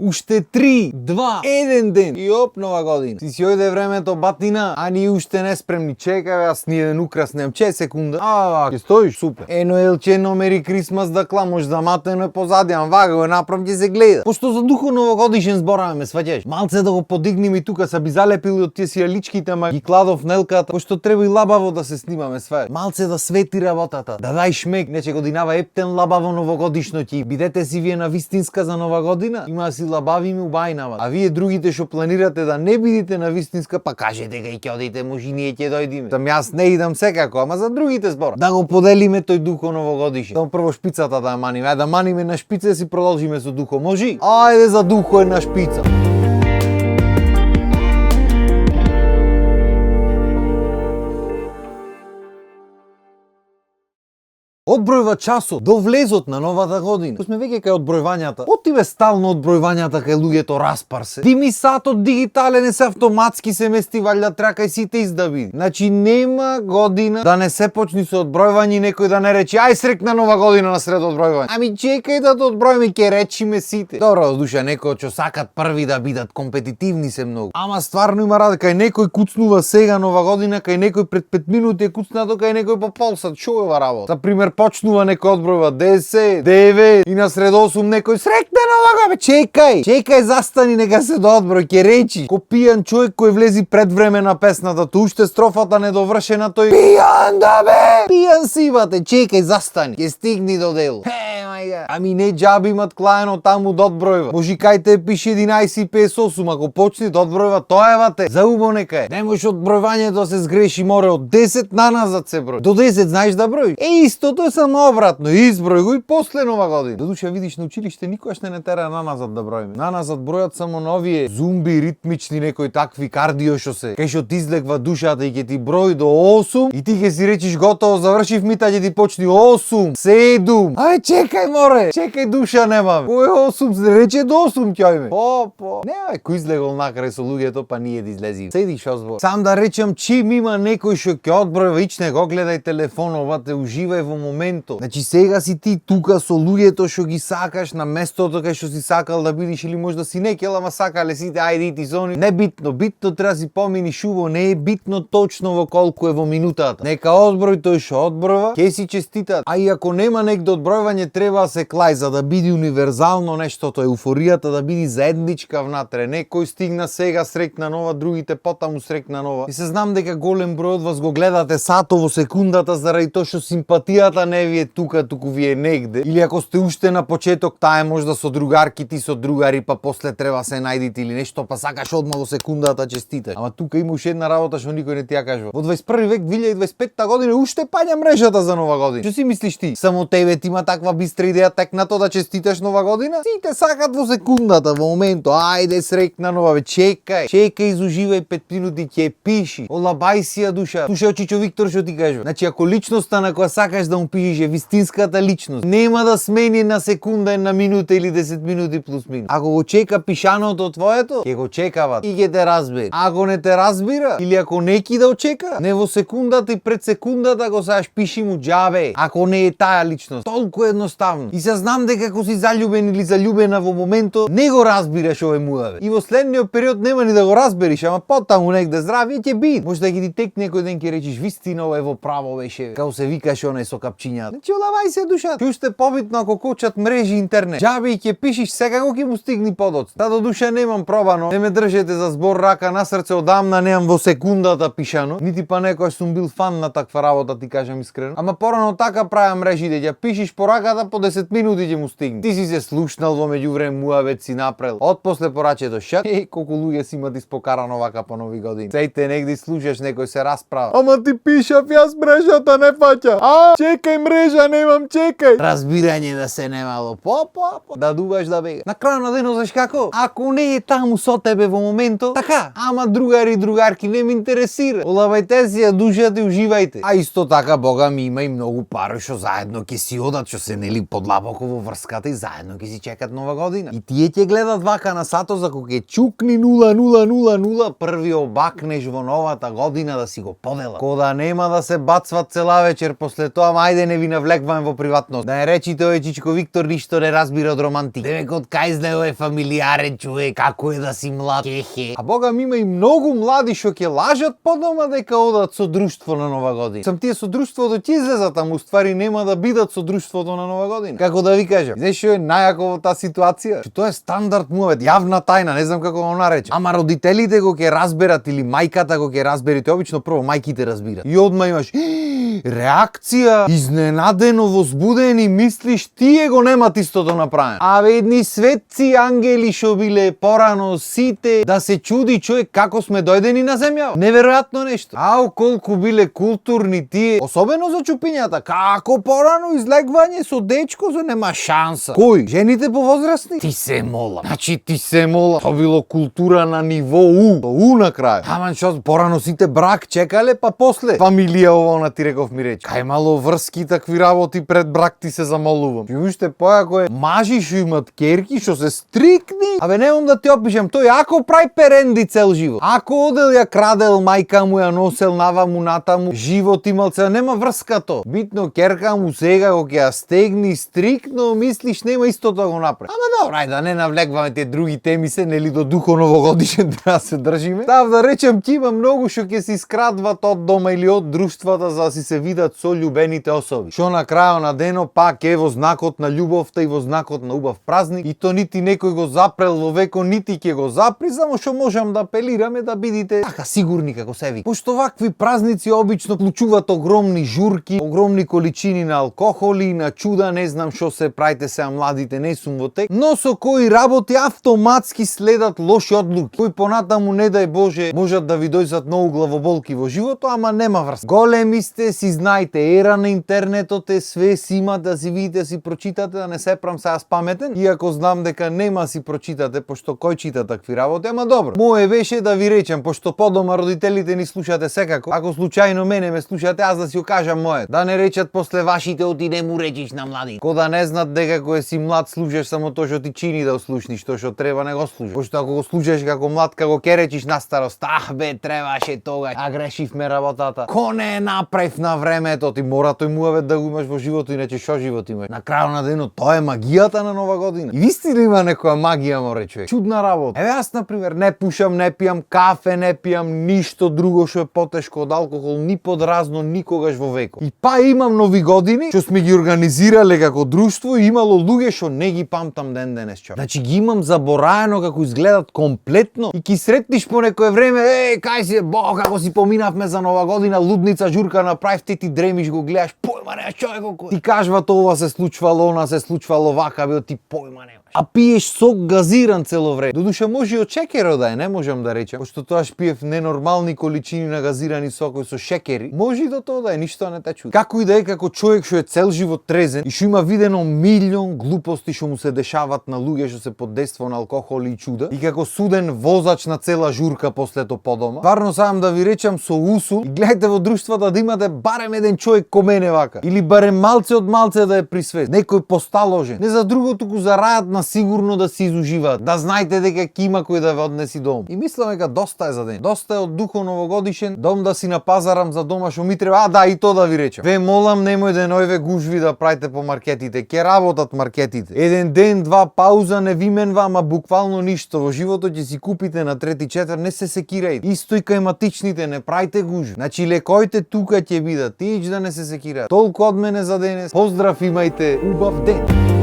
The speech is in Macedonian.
Уште 3, 2, 1 ден и оп нова година. Си ојде времето батина, а ние уште не спремни. Чекаве, аз ни еден украснем 6 секунда. Ќе стоиш, супер. Ено елчено Мери Крисмас да кламош заматено е позади, вага го направ ќе се гледа. Пошто за духо новогодишен збораме, ме сваќаш. Малце да го подигнем и тука са би залепили од тие си личките, ма ги кладов нелката, пошто треба и лабаво да се снимаме све. Малце да свети работата, да дај шмек, нече годинава ептен лабаво новогодишно ќе бидете си вие на вистинска за нова година. Има си лабави ми убајнава. А вие другите што планирате да не бидите на вистинска, па кажете кај ќе одите, може ние ќе дојдиме. Там јас не идам секако, ама за другите збора. Да го поделиме тој духо новогодишен. Тоа прво шпицата да маниме, да маниме на шпица и си продолжиме со духо. Може? Ајде за духо една шпица. Одбројва часот до влезот на новата година. Сме веќе кај одбројвањата. Отиве стално одбројвањата кај луѓето распар се. Дими сатот дигитален е, се автоматски се мести, валја треба кај сите издаби. Значи нема година да не се почни со одбројвање и некој да не рече ај срекна нова година на сред одбројвање. Ами чекај да те одброиме, ќе речиме сите. Добро, душа, некој што сакат први да бидат компетитивни се многу. Ама стварно има разлика, кај некој куцнува сега нова година, кај некој пред 5 минути е куцнато, кај некој по пол сат. Шо е ова работа? За пример, почнува некој одбројва 10, 9 и на сред 8 некој срекна нова година. Чекај, застани, нека се доодброј, ќе речи. Ко пијан човек кој влези пред време на песната, то уште строфата недовршена, тој пијан да бе! Пијан си бате, чекај, застани, ќе стигни до дело. Ами не џаби имат клаено таму да одбројва. Може кај те пише 11:58, ако почни да одбројва, тоа е вате. За убо нека е. Не може одбројвањето да се сгреши, море од 10 наназад се број. До 10 знаеш да броиш. Истото е само обратно. Изброј го и после нова година. Додуша видиш на училиште никогаш не тера наназад да броиме. Наназад бројат само новие зумби, ритмични некои такви кардио што се. Кај што ти излегва душата и ќе ти брои до 8 и ти ќе си речиш готово, завршив мита, ќе ти почни 8, 7. Ај чекај море. Чекај душа немаме. Кој е 8? Се рече до 8 ќајме. По. Не, кој излегол накрај со луѓето, па ние да излезиме. Седиш озбор. Сам да речам, чим има некој што ќе одбројва, ич не го гледај телефонот, те уживај во моментот. Значи сега си ти тука со луѓето што ги сакаш на местото кај што си сакал да бидиш, или можда си некел, ама сакале сите ајде ти зони. Не битно, битно треба си помини шубо, не е битно точно во колку е во минутата. Нека одброј тој што одбројва, ќе си честитат. А и ако нема некој одбројвање, треба да се клај за да биде универзално нештото, еуфоријата да биде заедничка внатре. Некој стигна сега срекна нова, другите потаму срекна нова. И се знам дека голем број од вас го гледате сатово секундата заради тоа што симпатијата не ви е тука, туку ви е негде. Или ако сте уште на почеток, таа е можда со другарки, ти со другари, па после треба се најдите или нешто, па сакаш одма во секундата честиташ. Ама тука има уште една работа што никој не ти ја кажува. Во 21 век 2025 година уште паѓа мрежата за нова година. Што си мислиш ти? Само тебе ти има таква бистра идеја тек на тоа да честиташ нова година? Сите сакат во секундата, во моментот. Ајде срекна нова, бе, чекај, изуживај 5 минути, ќе пиши. Олабај си ја душа. Слушај Чичо Виктор што ти кажува. Значи ако личноста на која сакаш да му пишеш е вистинската личност, нема да смени на секунда, една минута или 10 минути плюс минус. Ако го чека пишаното твоето, ќе го чекават и ќе те разбере. Ако не те разбира или ако неки да очека, не во секундата и пред секундата го саш пиши му џабе. Ако не е таа личност, толку едноставно. И се знам дека ако си заљубен или заљубена во моментот, не го разбираш овој мудаве. И во следниот период нема ни да го разбериш, ама потаму негде здравје ќе биде. Може да ќе ти тек некој ден ќе речиш вистина ова е во право беше. Како се викаш онај со капчињата. Значи олавај се душата. Ќе уште побитно ако кочат мрежи интернет. Џабе и ќе пишиш секако ќе му стигни подоцна. Та до душа немам пробано. Не ме држете за збор рака на срце, одамна немам во секундата пишано. Нити па некој сум бил фан на таква работа, ти кажам искрено. Ама порано така правам мрежите, ќе пишиш по раката по 10 минути ќе му стигне. Ти си се слушнал во меѓувреме муавет си направил. Од после порачето шат. Колку луѓе си имат испокарано вака по нови години. Сејте негде слушаш некој се расправа. Ама ти пишав јас мрежата не фаќа. Чекај мрежа, немам, чекај. Разбирање да се немало. По. Да дуваш да бега. На крај на денот знаеш како? Ако не е таму со тебе во моментот, така, ама другари и другарки не ме интересира. Олавајте си ја душата и уживајте. А исто така, бога ми има и многу пари што заедно ќе си одат, што се нели подлабоко во врската и заедно ќе си чекат нова година. И тие ќе гледат вака на сатот за кога ќе чукни 0000 први обакнеш во новата година да си го подела. Кода нема да се бацват цела вечер после тоа, ајде не ви навлекваме во приватност. Да не речите овој Чичко Виктор ништо не разбира од романтик. Девек од кај знае овој фамилиарен човек, како е да си млад. Хе. А бога ми има и многу млади што ќе лажат по дома дека одат со друштво на нова година. Сам тие со друштвото ќе излезат, ама уствари нема да бидат со друштвото на нова година. Како да ви кажам, знаеш што е најако во таа ситуација? Што тоа е стандард муавет, јавна тајна, не знам како го наречам. Ама родителите го ќе разберат или мајката го ќе разберите, обично прво мајките разбират. И одма имаш реакција, изненадено, возбуден и мислиш тие го немат истото направено. Абе едни светци ангели што биле порано сите да се чуди човек како сме дојдени на земја. Неверојатно нешто. Ау колку биле културни тие, особено за чупињата. Како порано излегвање со дечко, за нема шанса. Кој? Жените повозрасни? Ти се мола. Значи ти се мола. То било култура на ниво У. То У на крај. Ама што порано сите брак чекале, па после фамилија овона ти реков ми рече. Кај мало врски такви работи пред брак ти се замолувам. И уште појако е мажи што имат керки што се стрикни. Абе немам да ти опишам, тој ако прај перенди цел живот. Ако одел ја крадел мајка му, ја носел наваму натаму, живот имал цел, нема врска то. Битно керка му сега го ќе ја стегни стрикно, мислиш нема истото да го направи. Ама добро, ајде да не навлекваме тие други теми се, нели до духо новогодишен треба се држиме. Тав да речем ќе има многу што ќе се искрадват од дома или од друштвата за да си се видат со љубените особи. Што на крајот на денот пак е во знакот на љубовта и во знакот на убав празник, и то нити некој го запрел во веко, нити ќе го запри, само што можам да апелираме да бидите така сигурни како себе. Пошто вакви празници обично вклучуваат огромни журки, огромни количини на алкохоли, на чуда, не знам што се правите сега младите, не сум во тек, но со кои работи автоматски следат лоши одлуки, кои понатаму не дај Боже можат да ви дојдат многу главоболки во живото, ама нема врска. Големи сте, си знаете, ера на интернетот е, све си има да си видите, си прочитате, да не се прам сега спаметен, иако знам дека нема си прочитате, пошто кој чита такви работи, ама добро. Мое беше да ви речем, пошто подома родителите ни слушате секако, ако случајно мене ме слушате, аз да си окажам мое. Да не речат после вашите оти не му речиш на млади. Кода не знат дека кој си млад слушаш само тоа што ти чини да слушниш, тоа што треба не го слушаш. Пошто ако го слушаш како млад, како ќе речиш на старост, бе, требаше тога, а грешивме работата. Ко не направив на времето, ти мора тој муавет да го имаш во животот, иначе што живот имаш? На крајот на денот тоа е магијата на нова година. И вистина има некоја магија, море човек. Чудна работа. Еве јас на пример не пушам, не пијам кафе, не пијам ништо друго што е потешко од алкохол, ни подразно никогаш во векот. И па имам нови години што сме ги организирале како друштво и имало луѓе што не ги памтам ден денес човек. Значи ги имам забораено како изгледат комплетно и ки сретниш по некое време, кај си, како си поминавме за нова година, лудница журка направивте, ти дремиш го гледаш, појма немаш човек. Ти кажва ова се случвало, она се случвало вака, бе, ти појма немаш. А пиеш сок газиран цело време. Додуше може и од шекеро да е, не можам да речам, пошто тоаш пиев ненормални количини на газирани сокови со шекери. Може и до тоа да е, ништо не те чуди. Како и да е, како човек што е цел живот трезен и што има видено милион глупости што му се дешават на луѓе што се под дејство на алкохол и чуда, и како суден возач на цела журка после тоа подома, варно сам да ви речам со усул, и гледајте во друштвата да имате барем еден човек ко мене вака, или барем малце од малце да е присвест, некој посталожен, не за друго туку за рајат на сигурно да се изуживаат, да знаете дека ќе има кој да ве однеси дом. И мислам дека доста е за ден. Доста е од духо новогодишен, дом да си напазарам за дома што ми треба. Да, и то да ви речам. Ве молам немој да нојве гужви да правите по маркетите. Ке работат маркетите. Еден ден, два пауза не ви менва, ама буквално ништо. Во животот ќе си купите на трети четвр, не се секирајте. Исто и кај матичните, не правите гужви. Значи лекоите тука ќе бидат. Тич да не се секираат. Толку од мене за денес. Поздрав, имајте убав ден.